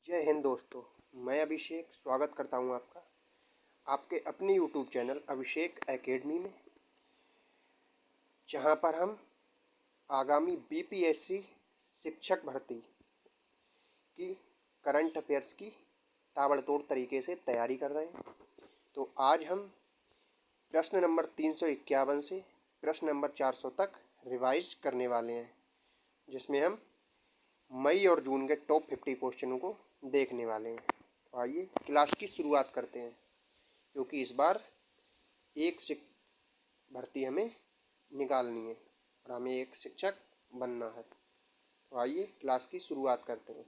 जय हिंद दोस्तों। मैं अभिषेक स्वागत करता हूं आपका आपके अपने यूट्यूब चैनल अभिषेक एकेडमी में, जहां पर हम आगामी बीपीएससी शिक्षक भर्ती की करंट अफेयर्स की ताबड़तोड़ तरीके से तैयारी कर रहे हैं। तो आज हम प्रश्न नंबर 351 से प्रश्न नंबर 400 तक रिवाइज करने वाले हैं, जिसमें हम मई और जून के टॉप 50 क्वेश्चनों को देखने वाले हैं। तो आइए क्लास की शुरुआत करते हैं, क्योंकि इस बार एक भर्ती हमें निकालनी है और हमें एक शिक्षक बनना है। तो आइए क्लास की शुरुआत करते हैं।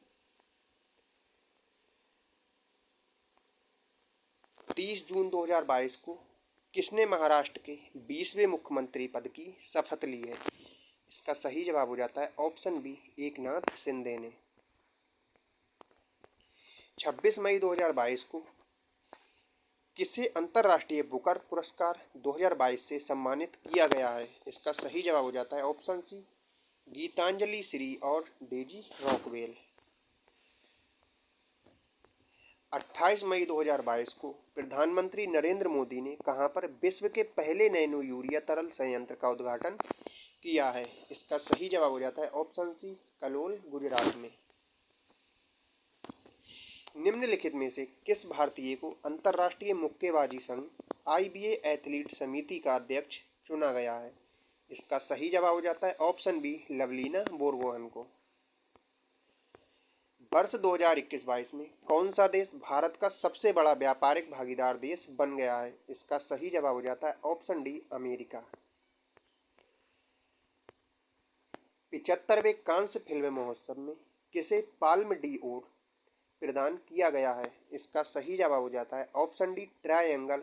30 जून 2022 को किसने महाराष्ट्र के 20वें मुख्यमंत्री पद की शपथ ली है? इसका सही जवाब हो जाता है ऑप्शन बी, एकनाथ शिंदे ने। 26 मई 2022 को किसे अंतर्राष्ट्रीय बुकर पुरस्कार 2022 से सम्मानित किया गया है? इसका सही जवाब हो जाता है ऑप्शन सी, गीतांजलि श्री और डेजी रॉकवेल। 28 मई 2022 को प्रधानमंत्री नरेंद्र मोदी ने कहां पर विश्व के पहले नैनो यूरिया तरल संयंत्र का उद्घाटन किया है? इसका सही जवाब हो जाता है ऑप्शन सी, कलोल, गुजरात में। निम्नलिखित में से किस भारतीय को अंतर्राष्ट्रीय मुक्केबाजी संघ IBA एथलीट समिति का अध्यक्ष चुना गया है? इसका सही जवाब हो जाता है ऑप्शन बी, लवलीना बोरगोहन को। वर्ष 2021-22 में कौन सा देश भारत का सबसे बड़ा व्यापारिक भागीदार देश बन गया है? इसका सही जवाब हो जाता है ऑप्शन डी, अमेरिका। 75वें कांस्य फिल्म महोत्सव में किसे पाल्म डी ओर प्रदान किया गया है? इसका सही जवाब हो जाता है option D, triangle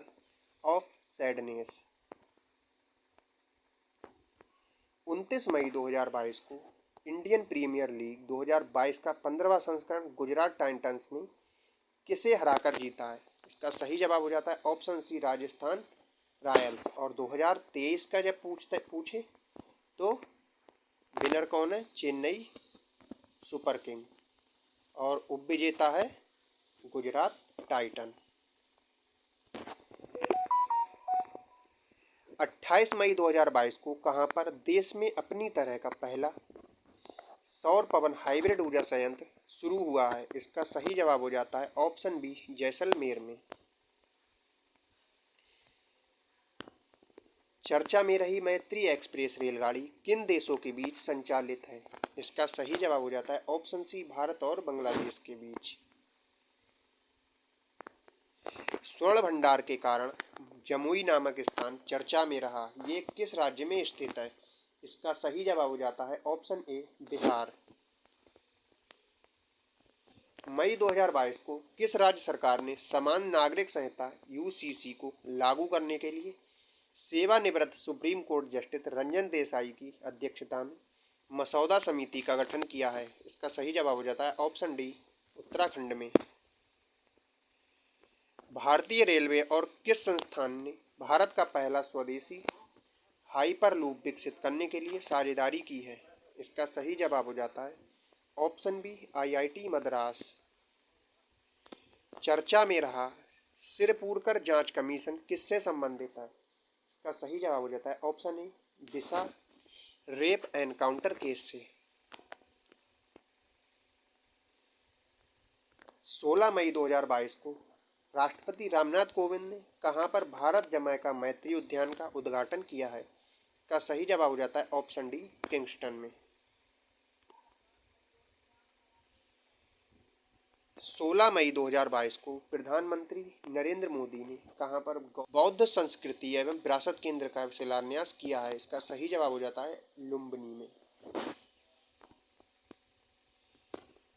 of sadness. 29 मई 2022 को इंडियन प्रीमियर लीग 2022 का 15वां संस्करण गुजरात टाइटंस ने किसे हराकर जीता है? इसका सही जवाब हो जाता है ऑप्शन सी, राजस्थान रॉयल्स। और 2023 का जब पूछे तो विनर कौन है? Chennai super king. और उपविजेता है गुजरात टाइटन। 28 मई 2022 को कहां पर देश में अपनी तरह का पहला सौर पवन हाइब्रिड ऊर्जा संयंत्र शुरू हुआ है? इसका सही जवाब हो जाता है ऑप्शन बी, जैसलमेर में। चर्चा में रही मैत्री एक्सप्रेस रेलगाड़ी किन देशों के बीच संचालित है? इसका सही जवाब हो जाता है ऑप्शन सी, भारत और बांग्लादेश के बीच। स्वर्ण भंडार के कारण जमुई नामक स्थान चर्चा में रहा, ये किस राज्य में स्थित है? इसका सही जवाब हो जाता है ऑप्शन ए, बिहार। मई 2022 को किस राज्य सरकार ने समान नागरिक संहिता UCC को लागू करने के लिए सेवानिवृत्त supreme court justice Ranjan Desai की अध्यक्षता में मसौदा समिति का गठन किया है? इसका सही जवाब हो जाता है ऑप्शन डी, उत्तराखंड में। भारतीय रेलवे और किस संस्थान ने भारत का पहला स्वदेशी हाइपरलूप विकसित करने के लिए साझेदारी की है? इसका सही जवाब हो जाता है ऑप्शन बी, IIT मद्रास। चर्चा में रहा सिरपुरकर जांच कमीशन किससे संबंधित है? इसका सही जवाब हो जाता है option A, Disha rape encounter case से। 16 मई 2022 को राष्ट्रपति रामनाथ कोविंद ने कहां पर भारत जमैका मैत्री उद्यान का उद्घाटन किया है? इसका सही जवाब हो जाता है ऑप्शन डी, किंगस्टन में। 16 मई 2022 को प्रधानमंत्री नरेंद्र मोदी ने कहां पर बौद्ध संस्कृति एवं विरासत केंद्र का शिलान्यास किया है? इसका सही जवाब हो जाता है लुम्बिनी में।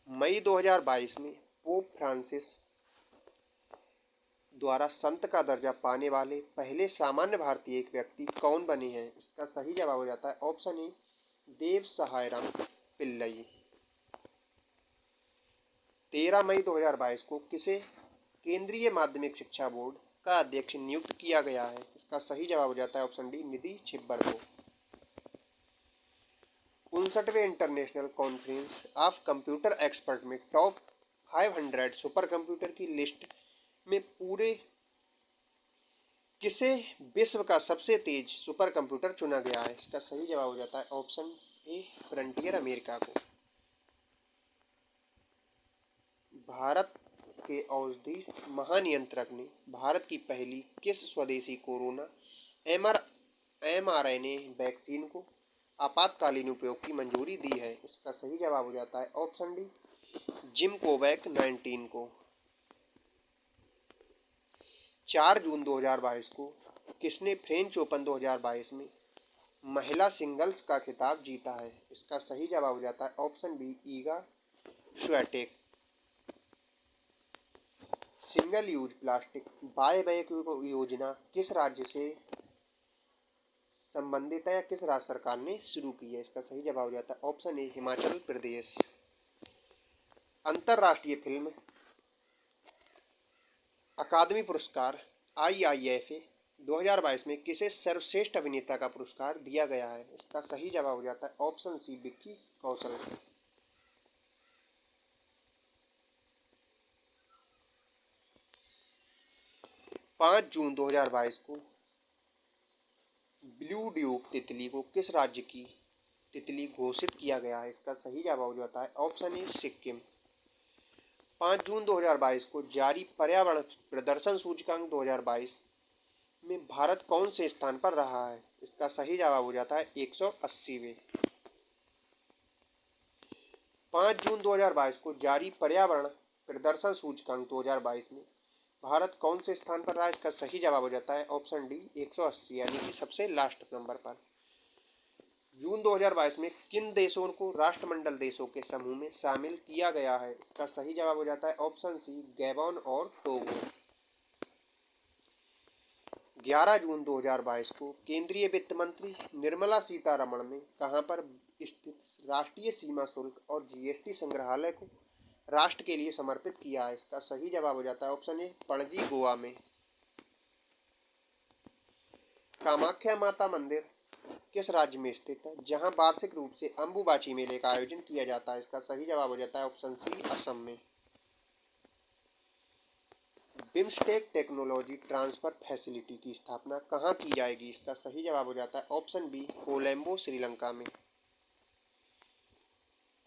मई 2022 में पोप फ्रांसिस द्वारा संत का दर्जा पाने वाले पहले सामान्य भारतीय एक व्यक्ति कौन बने हैं? इसका सही जवाब हो जाता है ऑप्शन ए, देव सहायराम पिल्लई। 13 मई 2022 को किसे केंद्रीय माध्यमिक शिक्षा बोर्ड का अध्यक्ष नियुक्त किया गया है? इसका सही जवाब हो जाता है ऑप्शन डी, निधि छिब्बर को। 59वें international conference of computer expert में टॉप 500 सुपर कंप्यूटर की लिस्ट में पूरे किसे विश्व का सबसे तेज सुपर कंप्यूटर चुना गया है? इसका सही जवाब हो जाता है ऑप्शन ए, फ्रंटियर अमेरिका को। भारत के औषधि महानियंत्रक ने भारत की पहली किस स्वदेशी कोरोना mRNA वैक्सीन को आपातकालीन उपयोग की मंजूरी दी है? इसका सही जवाब हो जाता है ऑप्शन डी, जिमकोवैक 19 को। 4 जून 2022 को किसने फ्रेंच ओपन 2022 में महिला सिंगल्स का खिताब जीता है? इसका सही जवाब हो जाता है option B, Iga Swiatek. Single use plastic buy back योजना किस राज्य से संबंधित है या किस राज्य सरकार ने शुरू की है? इसका सही जवाब हो जाता है ऑप्शन ए, हिमाचल प्रदेश। अंतर्राष्ट्रीय फिल्म अकादमी पुरस्कार IIFA 2022 में किसे सर्वश्रेष्ठ अभिनेता का पुरस्कार दिया गया है? इसका सही जवाब हो जाता है ऑप्शन सी, विक्की कौशल। 5 जून 2022 को ब्लू ड्यूक तितली को किस राज्य की तितली घोषित किया गया है? इसका सही जवाब हो जाता है ऑप्शन ए, सिक्किम। 5 जून 2022 को जारी पर्यावरण प्रदर्शन सूचकांक 2022 में भारत कौन से स्थान पर रहा है? इसका सही जवाब हो जाता है 180वें। 5 जून 2022 को जारी पर्यावरण प्रदर्शन सूचकांक 2022 में भारत कौन से स्थान पर रहा है? इसका सही जवाब हो जाता है ऑप्शन डी, 180, यानी कि सबसे लास्ट नंबर पर। जून 2022 में किन देशों को राष्ट्रमंडल देशों के समूह में शामिल किया गया है? इसका सही जवाब हो जाता है ऑप्शन सी, गैबोन और टोगो। 11 जून 2022 को केंद्रीय वित्त मंत्री निर्मला सीतारमण ने कहां पर स्थित राष्ट्रीय सीमा शुल्क और GST संग्रहालय को राष्ट्र के लिए समर्पित किया है? इसका सही जवाब हो जाता है ऑप्शन ए, पणजी, गोवा में। कामाख्या माता मंदिर किस राज्य में स्थित है जहां वार्षिक रूप से अंबुबाची मेले का आयोजन किया जाता है? इसका सही जवाब हो जाता है ऑप्शन सी, असम में। बिम्स्टेक टेक्नोलॉजी ट्रांसफर फैसिलिटी की स्थापना कहाँ की जाएगी? इसका सही जवाब हो जाता है ऑप्शन बी, कोलंबो, श्रीलंका में।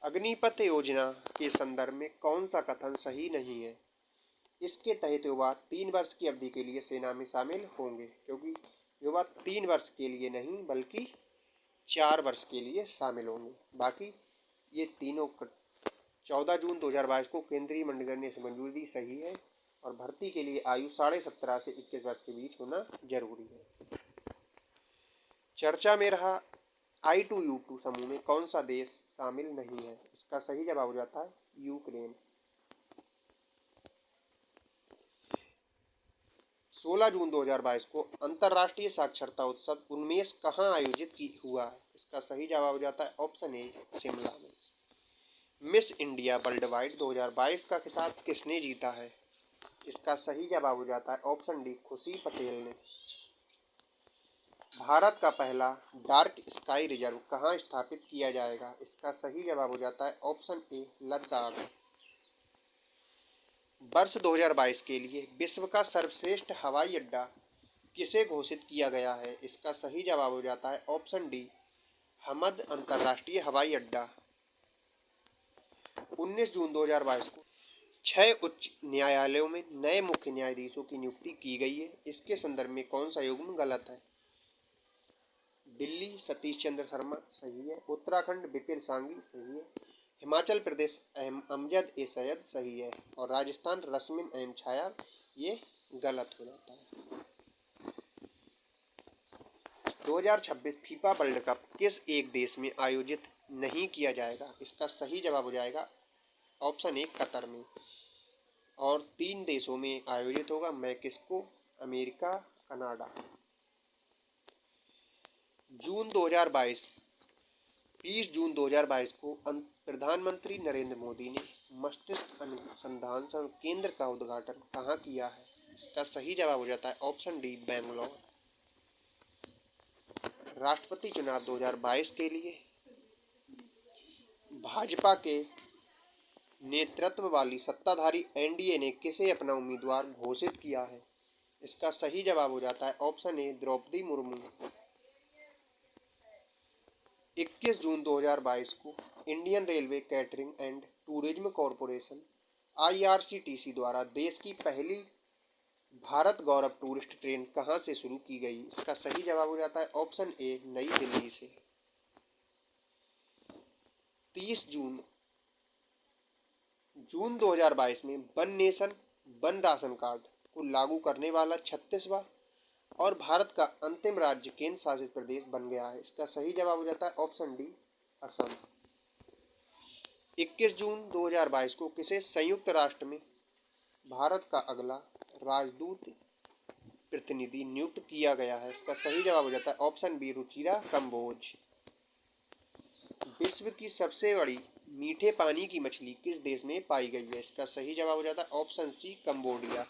अग्निपथ योजना के संदर्भ में कौन सा कथन सही नहीं है? इसके तहत युवा 3 वर्ष की अवधि के लिए सेना में शामिल होंगे, क्योंकि युवा 3 वर्ष के लिए नहीं बल्कि 4 वर्ष के लिए शामिल होंगे। बाकी ये तीनों 14 जून 2022 को केंद्रीय मंत्रिमंडल ने इसे मंजूरी दी, सही है। और भर्ती के लिए आयु 17.5 से 21 वर्ष के बीच होना जरूरी है। चर्चा में रहा I2U2 समूह में कौन सा देश शामिल नहीं है? इसका सही जवाब हो जाता है यूक्रेन। 16 जून 2022 को अंतर्राष्ट्रीय साक्षरता उत्सव उन्मेष कहाँ आयोजित हुआ है? इसका सही जवाब हो जाता है ऑप्शन ए, शिमला में। मिस इंडिया वर्ल्ड वाइड 2022 का खिताब किसने जीता है? इसका सही जवाब हो जाता है ऑप्शन डी, खुशी पटेल ने। भारत का पहला डार्क स्काई रिजर्व कहाँ स्थापित किया जाएगा? इसका सही जवाब हो जाता है ऑप्शन ए, लद्दाख। वर्ष 2022 के लिए विश्व का सर्वश्रेष्ठ हवाई अड्डा किसे घोषित किया गया है? इसका सही जवाब हो जाता है ऑप्शन डी, हमद अंतर्राष्ट्रीय हवाई अड्डा। 19 जून 2022 को 6 उच्च न्यायालयों में नए मुख्य न्यायाधीशों की नियुक्ति की गई है। इसके संदर्भ में कौन सा युग्म गलत है? दिल्ली सतीश चंद्र शर्मा, सही है। उत्तराखंड विपिन सांघी, सही है। हिमाचल प्रदेश अमजद ए सैयद, सही है। और राजस्थान रश्मिन एम छाया, ये गलत हो जाता है। 2026 फीफा वर्ल्ड कप किस एक देश में आयोजित नहीं किया जाएगा? इसका सही जवाब हो जाएगा ऑप्शन ए, कतर में। और 3 देशों में आयोजित होगा, मैक्सिको, अमेरिका, कनाडा। जून 2022 20 जून 2022 को प्रधानमंत्री नरेंद्र मोदी ने मस्तिष्क अनुसंधान केंद्र का उद्घाटन कहाँ किया है? इसका सही जवाब हो जाता है ऑप्शन डी, बेंगलोर। राष्ट्रपति चुनाव 2022 के लिए भाजपा के नेतृत्व वाली सत्ताधारी एनडीए ने किसे अपना उम्मीदवार घोषित किया है? इसका सही जवाब हो जाता है ऑप्शन ए द्रौपदी मुर्मू। 21 जून 2022 को Indian railway catering and tourism corporation IRCTC द्वारा देश की पहली भारत गौरव टूरिस्ट ट्रेन कहाँ से शुरू की गई? इसका सही जवाब हो जाता है ऑप्शन ए नई दिल्ली से। 30 जून 2022 में one nation one ration card को लागू करने वाला 36वां और भारत का अंतिम राज्य केंद्र शासित प्रदेश बन गया है। इसका सही जवाब हो जाता है ऑप्शन डी असम। 21 जून 2022 को किसे संयुक्त राष्ट्र में भारत का अगला राजदूत प्रतिनिधि नियुक्त किया गया है? इसका सही जवाब हो जाता है ऑप्शन बी रुचिरा कंबोज। विश्व की सबसे बड़ी मीठे पानी की मछली किस देश में पाई गई है? इसका सही जवाब हो जाता है ऑप्शन सी कंबोडिया।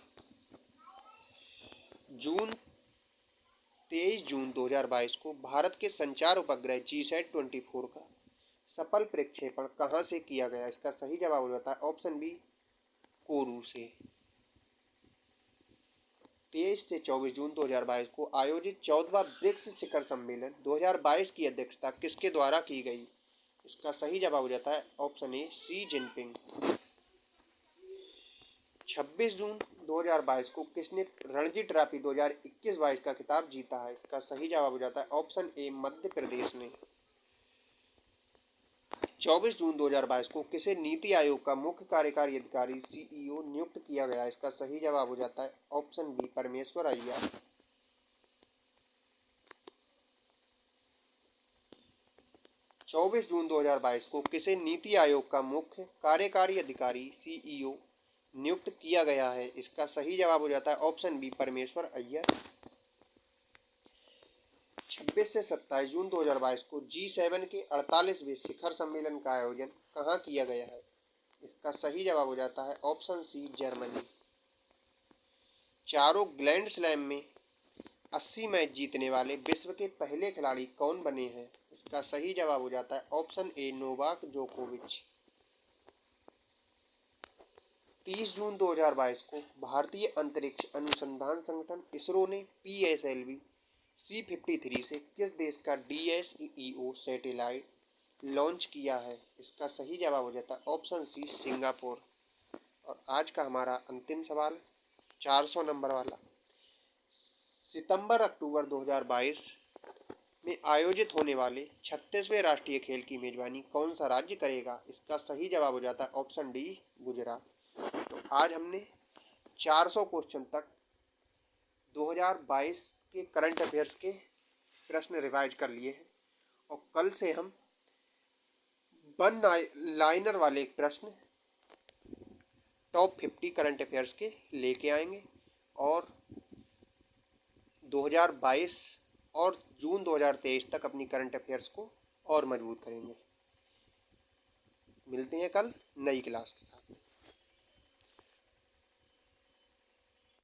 23 जून 2022 को भारत के संचार उपग्रह GSAT-24 का सफल प्रक्षेपण कहाँ से किया गया? इसका सही जवाब हो जाता है ऑप्शन बी कोरू से। 23 से 24 जून 2022 को आयोजित 14वां ब्रिक्स शिखर सम्मेलन 2022 की अध्यक्षता किसके द्वारा की गई? इसका सही जवाब हो जाता है ऑप्शन ए शी जिनपिंग। 26 जून 2022 को किसने रणजी ट्रॉफी 2021-22 का खिताब जीता है? इसका सही जवाब हो जाता है ऑप्शन ए मध्य प्रदेश ने। 24 जून 2022 को किसे नीति आयोग का मुख्य कार्यकारी अधिकारी सीईओ नियुक्त किया गया? इसका सही जवाब हो जाता है ऑप्शन बी परमेश्वर अय्यर। 24 जून 2022 को किसे नीति आयोग का मुख्य कार्यकारी अधिकारी सीईओ नियुक्त किया गया है? इसका सही जवाब हो जाता है ऑप्शन बी परमेश्वर अय्यर। 26 से 27 जून 2022 को G7 के 48वें शिखर सम्मेलन का आयोजन कहाँ किया गया है? इसका सही जवाब हो जाता है ऑप्शन सी जर्मनी। चारों ग्रैंड स्लैम में 80 मैच जीतने वाले विश्व के पहले खिलाड़ी कौन बने हैं? इसका सही जवाब हो जाता है ऑप्शन ए नोवाक जोकोविच। 30 जून 2022 को भारतीय अंतरिक्ष अनुसंधान संगठन इसरो ने PSLV C-53 से किस देश का DSEO सैटेलाइट लॉन्च किया है? इसका सही जवाब हो जाता है ऑप्शन सी सिंगापुर। और आज का हमारा अंतिम सवाल 400 नंबर वाला, सितंबर अक्टूबर 2022 में आयोजित होने वाले 36वें राष्ट्रीय खेल की मेजबानी कौन सा राज्य करेगा? इसका सही जवाब हो जाता है ऑप्शन डी गुजरात। तो आज हमने 400 क्वेश्चन तक 2022 के करंट अफेयर्स के प्रश्न रिवाइज कर लिए हैं और कल से हम वन लाइनर वाले प्रश्न टॉप 50 करंट अफेयर्स के लेके आएंगे और 2022 और जून 2023 तक अपनी करंट अफेयर्स को और मजबूत करेंगे। मिलते हैं कल नई क्लास के साथ।